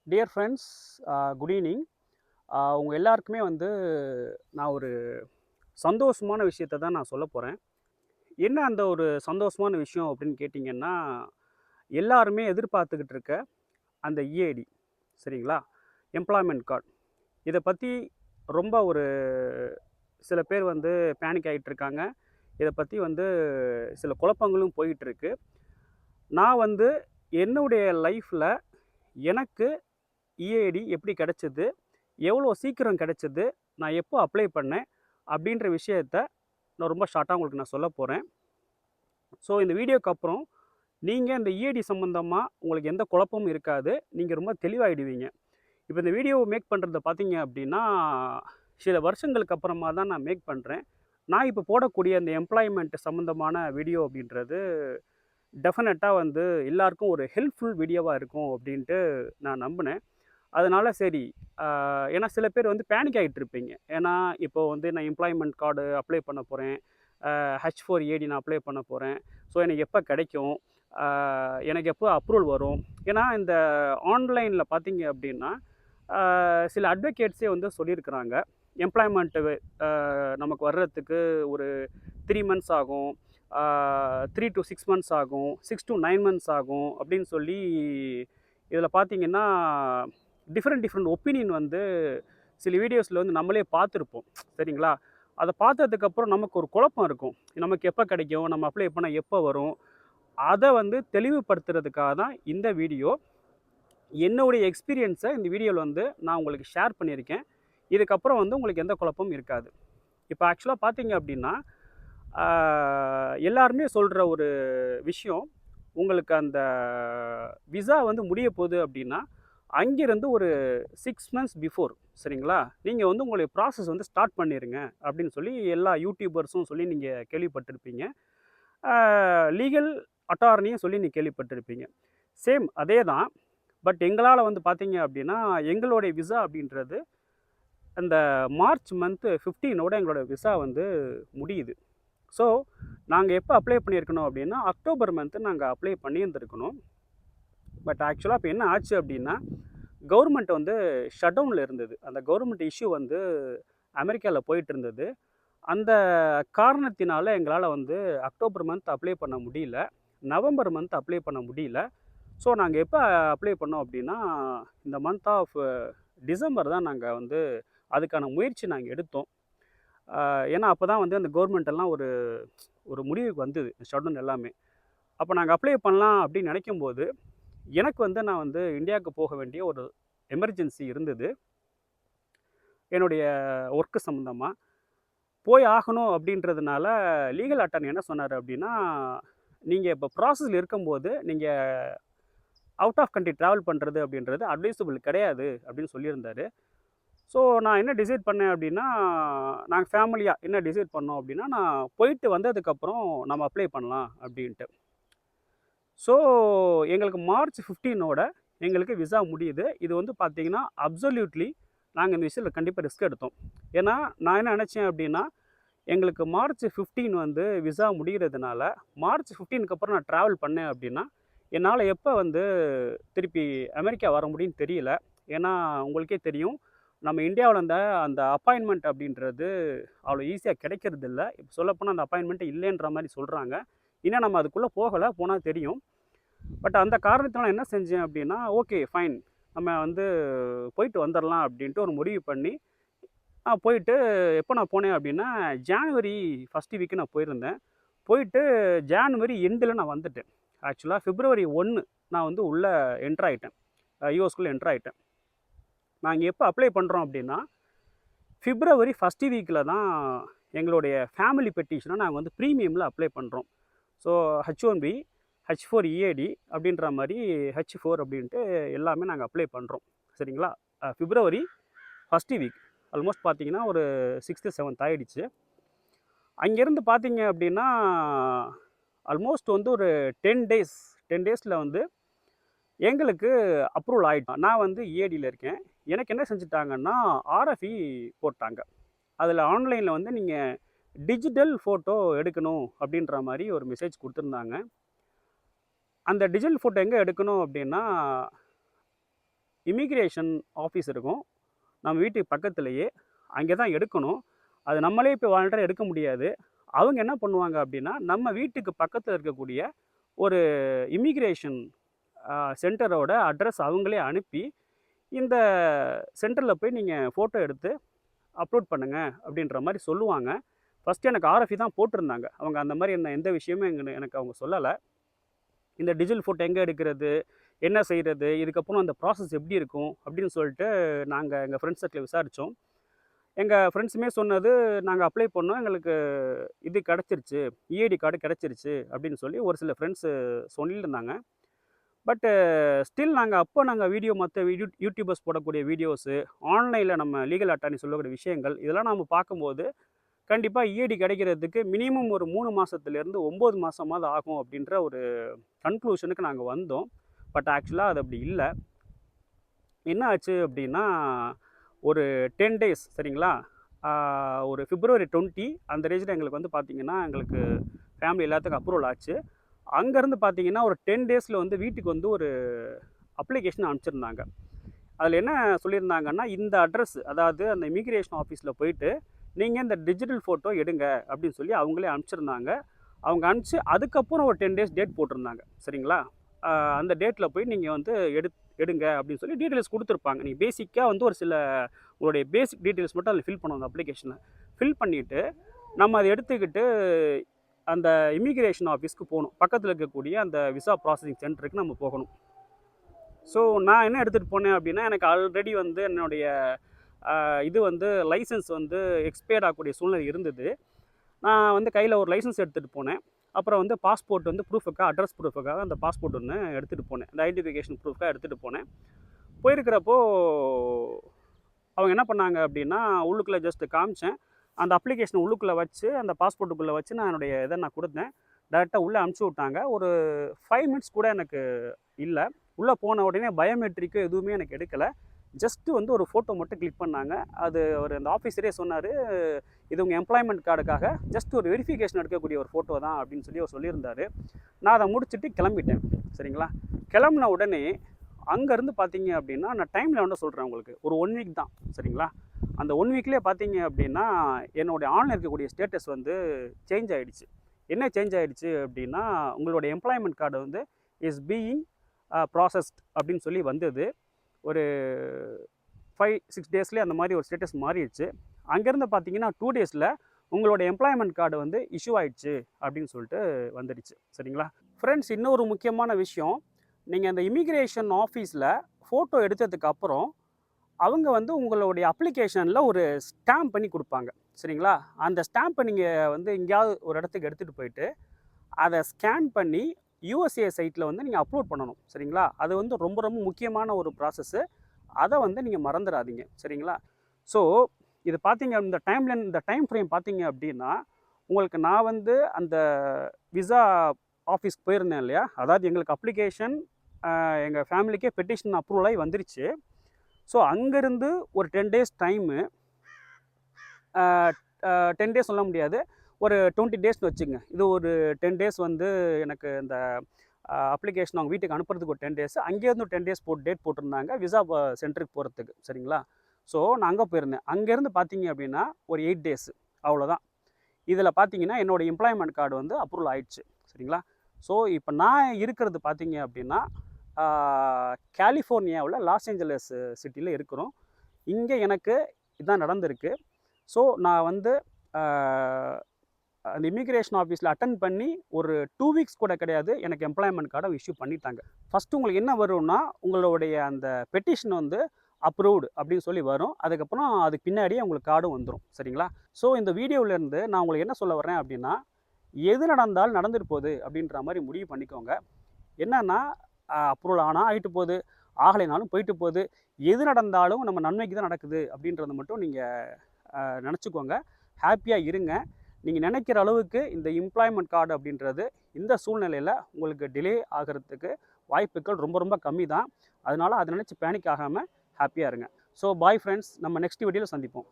Dear friends, good evening. உங்க எல்லாருக்குமே நான் ஒரு சந்தோஷமான விஷயத்த தான் நான் சொல்லப் போறேன். என்ன அந்த ஒரு சந்தோஷமான விஷயம் அப்படின்னு கேட்டிங்கன்னா, எல்லாருமே எதிர்பார்த்துக்கிட்டு இருக்க அந்த இஏடி, சரிங்களா? Employment card. இத பத்தி ரொம்ப ஒரு சில பேர் பேனிக் ஆயிட்டு இருக்காங்க. இத பத்தி சில குழப்பங்களும் போயிட்டு இருக்கு. நான் என்னுடைய லைஃப்ல எனக்கு இஏடி எப்படி கிடைச்சது? எவ்வளோ சீக்கிரம் கிடைச்சது? நான் எப்போ அப்ளை பண்ணேன்? அப்படின்ற விஷயத்த நான் ரொம்ப ஷார்ட்டா உங்களுக்கு நான் சொல்லப் போறேன். ஸோ இந்த வீடியோக்கு அப்புறம் நீங்க இந்த இஏடி சம்மந்தமா உங்களுக்கு எந்த குழப்பமும் இருக்காது. நீங்க ரொம்ப தெளிவாயிடுவீங்க. இப்ப இந்த வீடியோ மேக் பண்றத பார்த்தீங்க அப்படின்னா, சில வருஷங்களுக்கு அப்புறமா தான் நான் மேக் பண்றேன். நான் இப்ப போடக்கூடிய அந்த எம்ப்ளாய்மென்ட் சம்மந்தமான வீடியோ அப்படின்றது டெஃபினட்டா எல்லாருக்கும் ஒரு ஹெல்ப்ஃபுல் வீடியோவா இருக்கும் அப்படின்ட்டு நான் நம்புனேன். அதனால சரி, அ ஏன்னா சில பேர் பேனிக் ஆயிட்டு இருப்பீங்க. ஏன்னா, இப்போ நான் எம்ப்ளாய்மென்ட் கார்டு அப்ளை பண்ண போறேன். H4EAD நான் அப்ளை பண்ண போறேன். ஸோ எனக்கு எப்ப கிடைக்கும்? அ எனக்கு எப்போ அப்ரூவல் வரும்? ஏன்னா இந்த ஆன்லைன்ல பார்த்தீங்க அப்டின்னா, அ சில அட்வொகேட்ஸே சொல்லியிருக்கிறாங்க. எம்ப்ளாய்மென்ட் நமக்கு வர்றதுக்கு ஒரு 3 மந்த்ஸ் ஆகும். 3 டூ 6 மந்த்ஸ் ஆகும். 6 டூ 9 மந்த்ஸ் ஆகும் அப்டின்னு சொல்லி இதில பார்த்தீங்கன்னா, டிஃபரெண்ட் டிஃபரெண்ட் ஒப்பீனியன் சில வீடியோஸ்ல நம்மளே பார்த்துருப்போம். சரிங்களா? அத பார்த்ததுக்கப்புறம் நமக்கு ஒரு குழப்பம் இருக்கும். நமக்கு எப்ப கிடைக்கும்? நம்ம அப்ளை பண்ணா எப்ப வரும்? அத தெளிவுபடுத்துறதுக்காக தான் இந்த வீடியோ. என்னுடைய எக்ஸ்பீரியன்ஸ இந்த வீடியோல நான் உங்களுக்கு ஷேர் பண்ணியிருக்கேன். இதுக்கப்புறம் உங்களுக்கு எந்த குழப்பமும் இருக்காது. இப்ப ஆக்சுவலா பார்த்தீங்க அப்டின்னா, ஆ எல்லாருமே சொல்ற ஒரு விஷயம், உங்களுக்கு அந்த விசா முடிய போது அப்டின்னா, அங்கிருந்து ஒரு 6 மந்த்ஸ் பிஃபோர், சரிங்களா? நீங்க உங்களுடைய ப்ராசஸ் ஸ்டார்ட் பண்ணிருங்க அப்படின்னு சொல்லி எல்லா யூடியூபர்ஸும் சொல்லி நீங்க கேள்விப்பட்டிருப்பீங்க. ஆ லீகல் அட்டார்னியும் சொல்லி நீங்க கேள்விப்பட்டிருப்பீங்க. சேம் அதே தான். பட் எங்களால பார்த்தீங்க அப்படின்னா, எங்களுடைய விசா அப்படின்றது அந்த மார்ச் மந்த் 15ஓட எங்களோட விசா முடியுது. ஸோ, நாங்க எப்ப அப்ளை பண்ணியிருக்கணும் அப்படின்னா, அக்டோபர் மந்த் நாங்க அப்ளை பண்ணியிருந்திருக்கணும். பட் ஆக்சுவலா இப்ப என்ன ஆச்சு அப்படின்னா, கவர்மெண்ட் ஷட் டவுன்ல இருந்தது. அந்த கவர்மெண்ட் இஷ்யூ அமெரிக்கால போயிட்டு இருந்தது. அந்த காரணத்தினால எங்களால அக்டோபர் மந்த் அப்ளை பண்ண முடியல. நவம்பர் மந்த் அப்ளை பண்ண முடியல. ஸோ நாங்க எப்ப அப்ளை பண்ணோம் அப்டின்னா, இந்த மந்த் ஆஃப் டிசம்பர் தான் நாங்க அதுக்கான முயற்சி நாங்க எடுத்தோம். அ ஏன்னா அப்பதான் அந்த கவர்மெண்ட் எல்லாம் ஒரு ஒரு முடிவுக்கு வந்தது. ஷட் டவுன் எல்லாமே. அப்ப நாங்க அப்ளை பண்ணலாம் அப்டின்னு நெனைக்கும்போது, எனக்கு நான் இந்தியாவுக்கு போக வேண்டிய ஒரு எமர்ஜென்சி இருந்தது. என்னுடைய ஒர்க் சம்மந்தமா. போய் ஆகணும் அப்படின்றதுனால லீகல் அட்டார்னி என்ன சொன்னாரு அப்படின்னா, "நீங்க இப்ப ப்ராசஸ்ல இருக்கும்போது, நீங்க அவுட் ஆஃப் கண்ட்ரி டிராவல் பண்றது அப்படின்றது அட்வைசபிள் கிடையாது." அப்படின்னு சொல்லியிருந்தாரு. ஸோ நான் என்ன டிசைட் பண்ணேன் அப்படின்னா, நாங்க ஃபேமிலியா என்ன டிசைட் பண்ணோம் அப்படின்னா, நான் போயிட்டு வந்ததுக்கப்புறம் நம்ம அப்ளை பண்ணலாம் அப்படின்ட்டு. ஸோ எங்களுக்கு மார்ச் 15ஓட எங்களுக்கு விசா முடியுது. இது பார்த்தீங்கன்னா, அப்சல்யூட்லி நாங்க இந்த விஷயத்தில கண்டிப்பா ரிஸ்க் எடுத்தோம். ஏன்னா, நான் என்ன நெனச்சேன் அப்படின்னா, எங்களுக்கு மார்ச் 15 விசா முடியிறதுனால, மார்ச் 15க்கு அப்புறம் நான் ட்ராவல் பண்ணேன் அப்படின்னா, என்னால எப்ப திருப்பி அமெரிக்கா வர முடியும்னு தெரியல. ஏன்னா, உங்களுக்கே தெரியும். நம்ம இந்தியாவுல அந்த அப்பாயின்ட்மென்ட் அப்படின்றது அவ்வளோ ஈஸியா கிடைக்கிறதில்ல. இப்ப சொல்லப்போனா அந்த அப்பாயின்ட்மென்ட்டே இல்லைன்ற மாரி சொல்றாங்க. இன்னும் நம்ம அதுக்குள்ள போகல. போனா தெரியும். பட் அந்த காரணத்தினால என்ன செஞ்சேன் அப்படின்னா, ஓகே ஃபைன். நம்ம போயிட்டு வந்துரலாம் அப்படின்ட்டு ஒரு முடிவு பண்ணி, போயிட்டு எப்போ நான் போனேன் அப்படின்னா, ஜான்வரி 1 வீக் நான் போயிருந்தேன். போயிட்டு ஜான்வரி எண்டுல நான் வந்துட்டேன். ஆக்சுவலா பிப்ரவரி 1 நான் உள்ள என்டர் ஆயிட்டேன். யுஎஸ்குள்ள என்டர் ஆயிட்டேன். நாங்க எப்போ அப்ளை பண்றோம் அப்படின்னா, பிப்ரவரி 1 வீக்ல தான் எங்களுடைய ஃபேமிலி பெட்டிஷன நாங்க பிரீமியம்ல அப்ளை பண்றோம். ஸோ H1B, H4EAD அப்படின்ற மாரி H4 அப்படின்ட்டு எல்லாமே நாங்க அப்ளை பண்றோம். சரிங்களா? பிப்ரவரி 1 வீக். ஆல்மோஸ்ட் பார்த்தீங்கன்னா, ஒரு 6த், 7த் ஆயிடுச்சு. அங்கேருந்து பார்த்தீங்க அப்படின்னா, ஆல்மோஸ்ட் ஒரு 10 டேஸ் 10 டேஸ்ல எங்களுக்கு அப்ரூவல் ஆயிடும். நான் இஏடில இருக்கேன். எனக்கு என்ன செஞ்சுட்டாங்கன்னா, ஆர்எஃப்இ போட்டாங்க. அதில ஆன்லைன்ல நீங்க டிஜிட்டல் ஃபோட்டோ எடுக்கணும் அப்படின்ற மாரி ஒரு மெசேஜ் குடுத்துருந்தாங்க. அந்த டிஜிட்டல் ஃபோட்டோ எங்க எடுக்கணும் அப்படின்னா, இமிக்ரேஷன் ஆஃபீஸ் இருக்கும். நம்ம வீட்டுக்கு பக்கத்திலேயே. அங்கே தான் எடுக்கணும். அது நம்மளே இப்போ வாலண்டரியா எடுக்க முடியாது. அவங்க என்ன பண்ணுவாங்க அப்படின்னா, நம்ம வீட்டுக்கு பக்கத்தில இருக்கக்கூடிய ஒரு இமிக்ரேஷன் சென்டரோட அட்ரஸ் அவங்களே அனுப்பி, இந்த சென்டரில் போய் நீங்கள் ஃபோட்டோ எடுத்து அப்லோட் பண்ணுங்க அப்படின்ற மாரி சொல்லுவாங்க. ஃபர்ஸ்ட்டு எனக்கு ஆர்எஃப்இ தான் போட்டிருந்தாங்க. அவங்க அந்த மாரி என்ன எந்த விஷயமும் எனக்கு அவங்க சொல்லல. இந்த டிஜிட்டல் ஃபோட்டோ எங்கே எடுக்கிறது? என்ன செய்றது? இதுக்கப்புறம் அந்த ப்ராசஸ் எப்படி இருக்கும்? அப்படின்னு சொல்லிட்டு நாங்க எங்க ஃப்ரெண்ட்ஸ் சர்க்கிள்ல விசாரிச்சோம். எங்க ஃப்ரெண்ட்ஸுமே சொன்னது, "நாங்க அப்ளை பண்ணோம். எங்களுக்கு இது கிடைச்சிருச்சு. இஐடி கார்டு கிடைச்சிருச்சு." அப்படின்னு சொல்லி ஒரு சில ஃப்ரெண்ட்ஸு சொல்லியிருந்தாங்க. பட்டு ஸ்டில் நாங்க வீடியோ மத்த யூடியூபர்ஸ் போடக்கூடிய வீடியோஸு, ஆன்லைன்ல நம்ம லீகல் அட்டார்னி சொல்லக்கூடிய விஷயங்கள், இதெல்லாம் நாம பார்க்கும்போது, கண்டிப்பா இஐடி கிடைக்கிறதுக்கு மினிமம் ஒரு 3 மாசத்துலேருந்து 9 மாசமாவது ஆகும் அப்படின்ற ஒரு கன்க்ளூஷனுக்கு நாங்க வந்தோம். பட் ஆக்சுவலா அது அப்படி இல்ல. என்ன ஆச்சு அப்படின்னா, ஒரு 10 டேஸ் சரிங்களா? ஒரு பிப்ரவரி 20 அந்த ரேஞ்சில எங்களுக்கு வந்து பார்த்தீங்கன்னா, எங்களுக்கு ஃபேமிலி எல்லாத்துக்கும் அப்ரூவல் ஆச்சு. அங்கேருந்து பார்த்தீங்கன்னா, ஒரு 10 டேஸில வந்து வீட்டுக்கு வந்து ஒரு அப்ளிகேஷன் அனுப்பிச்சிருந்தாங்க. அதில என்ன சொல்லியிருந்தாங்கன்னா, இந்த அட்ரஸ் அதாவது அந்த இமிகிரேஷன் ஆஃபீஸில போயிட்டு, நீங்க இந்த டிஜிட்டல் ஃபோட்டோ எடுங்க அப்படின்னு சொல்லி அவங்களே அனுப்பிச்சிருந்தாங்க. அவங்க அனுப்பிச்சு அதுக்கப்புறம் ஒரு 10 டேஸ் டேட் போட்டிருந்தாங்க. சரிங்களா? அந்த டேட்ல போய் நீங்க வந்து எடுங்க அப்படின்னு சொல்லி டீட்டெயில்ஸ் குடுத்துருப்பாங்க. நீங்க பேசிக்கா வந்து ஒரு சில உங்களுடைய பேசிக் டீட்டெயில்ஸ் மட்டும் அதில ஃபில் பண்ணணும் அந்த அப்ளிகேஷன்ல. ஃபில் பண்ணிட்டு, நம்ம அத எடுத்துக்கிட்டு அந்த இமிகிரேஷன் ஆஃபீஸ்க்கு போணும். பக்கத்தில இருக்கக்கூடிய அந்த விசா ப்ராசஸிங் சென்டருக்கு நம்ம போகணும். ஸோ நான் என்ன எடுத்துகிட்டு போனேன் அப்படின்னா, எனக்கு ஆல்ரெடி வந்து என்னுடைய இது வந்து லைசென்ஸ் வந்து எக்ஸ்பயர் ஆகக்கூடிய சூழ்நிலை இருந்தது. நான் வந்து கையில ஒரு லைசென்ஸ் எடுத்துகிட்டு போனேன். அப்புறம் வந்து பாஸ்போர்ட் வந்து ப்ரூஃபுக்காக அட்ரஸ் ப்ரூஃபுக்காக அந்த பாஸ்போர்ட் ஒண்ணு எடுத்துகிட்டு போனேன். அந்த ஐடென்டிஃபிகேஷன் ப்ரூஃப்க்காக எடுத்துகிட்டு போனேன். போயிருக்கிறப்போ அவங்க என்ன பண்ணாங்க அப்படின்னா, உள்ளுக்குள்ள ஜஸ்ட் காமிச்சேன். அந்த அப்ளிகேஷன உள்ளுக்குள்ள வச்சு, அந்த பாஸ்போர்ட்டுக்குள்ள வச்சு நான் என்னுடைய இத நான் குடுத்தேன். டைரக்ட்டா உள்ள அனுப்பிச்சு விட்டாங்க. ஒரு 5 மினிட்ஸ் கூட எனக்கு இல்ல. உள்ள போன உடனே பயோமெட்ரிக் எதுவுமே எனக்கு எடுக்கல. ஜஸ்ட் வந்து ஒரு ஃபோட்டோ மட்டும் கிளிக் பண்ணாங்க. அது அந்த ஆஃபீஸரே சொன்னாரு, "இது உங்க எம்ப்ளாய்மென்ட் கார்டுக்காக ஜஸ்ட் ஒரு வெரிஃபிகேஷன் எடுக்கக்கூடிய ஒரு ஃபோட்டோ தான்" அப்படின்னு சொல்லி அவர் சொல்லியிருந்தாரு. நான் அத முடிச்சுட்டு கிளம்பிட்டேன். சரிங்களா? கிளம்புன உடனே அங்கேருந்து பார்த்தீங்க அப்படின்னா, நான் டைம்ல வந்து சொல்றேன் உங்களுக்கு. ஒரு 1 வீக் தான். சரிங்களா? அந்த 1 வீக்லயே பார்த்தீங்க அப்படின்னா, என்னுடைய ஆன்ல இருக்கக்கூடிய ஸ்டேட்டஸ் வந்து சேஞ்ச் ஆயிடுச்சு. என்ன சேஞ்ச் ஆயிடுச்சு அப்படின்னா, உங்களுடைய எம்ப்ளாய்மென்ட் கார்டு வந்து இஸ் பீயிங் ப்ராசஸ்ட் அப்படின்னு சொல்லி வந்தது. ஒரு 5, 6 டேஸ்லயே அந்த மாரி ஒரு ஸ்டேட்டஸ் மாறிடுச்சு. அங்கேருந்து பார்த்தீங்கன்னா 2 டேஸ்ல உங்களோட எம்ப்ளாய்மென்ட் கார்டு வந்து இஷ்யூ ஆயிடுச்சு அப்படின்னு சொல்லிட்டு வந்துடுச்சு. சரிங்களா? ஃப்ரெண்ட்ஸ் இன்னொரு முக்கியமான விஷயம், நீங்க அந்த இமிகிரேஷன் ஆஃபீஸ்ல ஃபோட்டோ எடுத்ததுக்கு அப்புறம், அவங்க வந்து உங்களுடைய அப்ளிகேஷன்ல ஒரு ஸ்டாம்ப் பண்ணி குடுப்பாங்க. சரிங்களா? அந்த ஸ்டாம்ப நீங்க வந்து எங்கேயாவது ஒரு இடத்துக்கு எடுத்துட்டு போயிட்டு, அத ஸ்கேன் பண்ணி யுஎஸ்ஏ சைட்ல வந்து நீங்க அப்லோட் பண்ணணும். சரிங்களா? அது வந்து ரொம்ப ரொம்ப முக்கியமான ஒரு ப்ராசஸு. அத வந்து நீங்க மறந்துறாதீங்க. சரிங்களா? ஸோ இது பார்த்தீங்க இந்த டைம் ஃப்ரேம் பார்த்தீங்க அப்படின்னா, உங்களுக்கு நான் வந்து அந்த விசா ஆஃபீஸ்க்கு போயிருந்தேன் இல்லையா? அதாவது எங்களுக்கு அப்ளிகேஷன் எங்க ஃபேமிலிக்கே பெட்டிஷன் அப்ரூவல் ஆகி வந்துருச்சு. ஸோ அங்கேருந்து ஒரு 10 டேஸ் டைமு, அ அ 10 டேஸ் சொல்ல முடியாது. ஒரு 20 டேஸ்ன்னு வச்சுக்கங்க. இது ஒரு 10 டேஸ் வந்து எனக்கு இந்த அப்ளிகேஷன் அவங்க வீட்டுக்கு அனுப்புறதுக்கு ஒரு 10 டேஸ். அங்கேருந்து ஒரு 10 டேஸ் டேட் போட்டிருந்தாங்க விசா சென்டருக்கு போறதுக்கு. சரிங்களா? ஸோ நான் அங்க போயிருந்தேன். அங்கேருந்து பார்த்தீங்க அப்படின்னா, ஒரு 8 டேஸ் அவ்வளோதான். இதில பார்த்தீங்கன்னா, என்னோட எம்ப்ளாய்மென்ட் கார்டு வந்து அப்ரூவல் ஆயிடுச்சு. சரிங்களா? ஸோ இப்போ நான் இருக்கிறது பார்த்தீங்க அப்படின்னா, ஆ கலிஃபோர்னியாவுல லாஸ் ஏஞ்சலஸ் சிட்டில இருக்கிறோம். இங்க எனக்கு இதான் நடந்திருக்கு. ஸோ நான் வந்து ஆ அந்த இமிகிரேஷன் ஆஃபீஸில் அட்டெண்ட் பண்ணி ஒரு 2 வீக்ஸ் கூட கிடையாது. எனக்கு எம்ப்ளாய்மென்ட் கார்ட இஷ்யூ பண்ணிட்டாங்க. ஃபர்ஸ்ட்டு உங்களுக்கு என்ன வரும்னா, உங்களுடைய அந்த பெட்டிஷன் வந்து அப்ரூவ்டு அப்படின்னு சொல்லி வரும். அதுக்கப்புறம் அதுக்கு பின்னாடியே உங்களுக்கு கார்டும் வந்துரும். சரிங்களா? ஸோ இந்த வீடியோவிலேருந்து நான் உங்களுக்கு என்ன சொல்ல வரேன் அப்படின்னா, எது நடந்தாலும் நடந்துட்டு போகுது அப்படின்ற மாரி முடிவு பண்ணிக்கோங்க. என்னன்னா, அப்ரூவல் ஆனா ஆயிட்டு போகுது, ஆகலைனாலும் போயிட்டு போகுது. எது நடந்தாலும் நம்ம நன்மைக்கு தான் நடக்குது அப்படின்றத மட்டும் நீங்க நெனச்சுக்கோங்க. ஹேப்பியா இருங்க. நீங்க நெனைக்கிற அளவுக்கு இந்த எம்ப்ளாய்மென்ட் கார்டு அப்படின்றது இந்த சூழ்நிலையில உங்களுக்கு டிலே ஆகுறதுக்கு வாய்ப்புகள் ரொம்ப ரொம்ப கம்மி தான். அதனால அத நெனச்சு பேனிக் ஆகாம ஹேப்பியா இருங்க. So bye friends. நம்ம நெக்ஸ்ட் வீடியோல சந்திப்போம்.